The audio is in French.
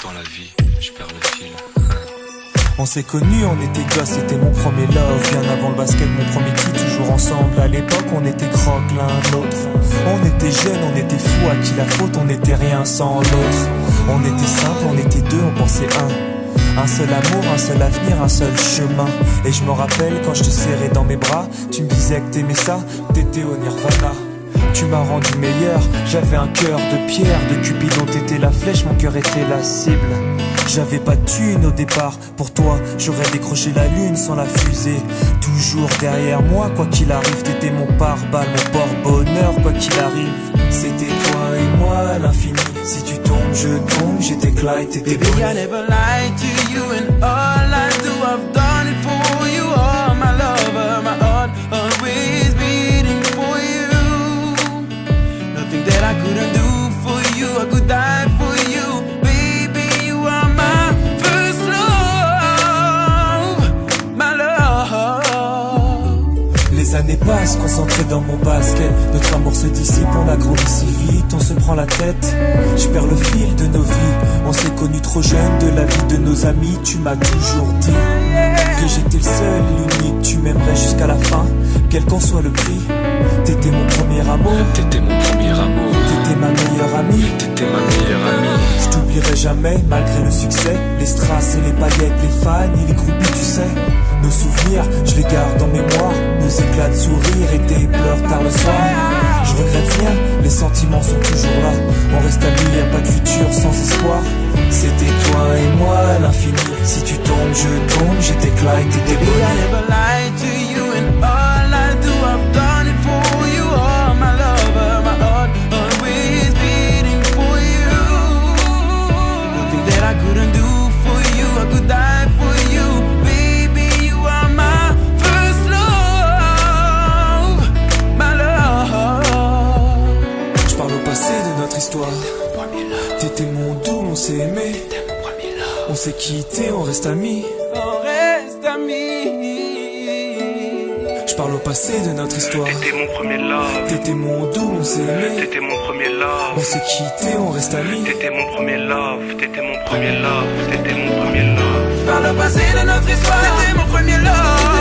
dans la vie, je perds le fil. On s'est connus, on était gosses, c'était mon premier love. Bien avant le basket, mon premier qui toujours ensemble. À l'époque, on était croque l'un l'autre. On était jeunes, on était fous, à qui la faute, on n'était rien sans l'autre. On était simple, on était deux, on pensait un seul amour, un seul avenir, un seul chemin. Et je me rappelle quand je te serrais dans mes bras, tu me disais que t'aimais ça, t'étais au nirvana. Tu m'as rendu meilleur, j'avais un cœur de pierre. De Cupidon t'étais la flèche, mon cœur était la cible. J'avais pas de thune au départ, pour toi j'aurais décroché la lune sans la fusée. Toujours derrière moi, quoi qu'il arrive, t'étais mon pare-balles, mon porte-bonheur, quoi qu'il arrive. C'était toi et moi à l'infini, si tu tombes, je tombe, j'étais Clyde, t'étais Baby, I never lied to you and all I do, I've done it for you. Oh, my lover, my heart always beating for you. Nothing that I couldn't do for you, I could die for you. Baby, you are my first love, my love. Les années passent, concentrées dans mon basket. Notre amour se dissipe, on a grandi si vite, on se prend la tête. Je perds le fil de nos vies, on s'est connus trop jeunes. De la vie de nos amis, tu m'as toujours dit que j'étais le seul et l'unique. Tu m'aimerais jusqu'à la fin, quel qu'en soit le prix. T'étais mon premier amour, T'étais mon premier amour, t'étais ma meilleure amie. t'étais ma meilleure amie. Je t'oublierai jamais, malgré le succès. Les strass et les paillettes, les fans et les groupies, tu sais. Nos souvenirs, je les garde en mémoire. Nos éclats de sourire et tes pleurs tard le soir. Je regrette rien, les sentiments sont toujours là. On reste amis, y'a pas de futur sans espoir. C'était toi et moi à l'infini. Si tu tombes, je tombe, j'étais Clyde, t'étais Baby, I Bonnie. never lied to you and all I do, I've done it for you. Oh, my lover, my heart always beating for you. Nothing that I couldn't do for you, I could die for you. Baby, you are my first love, my love. Je parle au passé de notre histoire. T'étais mon doux, on s'est aimé. On s'est quitté, on reste amis. On reste amis. Je parle au passé de notre histoire. T'étais mon premier love, T'étais mon doux, on s'est aimé. t'étais mon premier love. On s'est quitté, on reste amis. T'étais mon premier love, t'étais mon premier love, t'étais mon premier love. Par le passé de notre histoire, c'était mon premier love.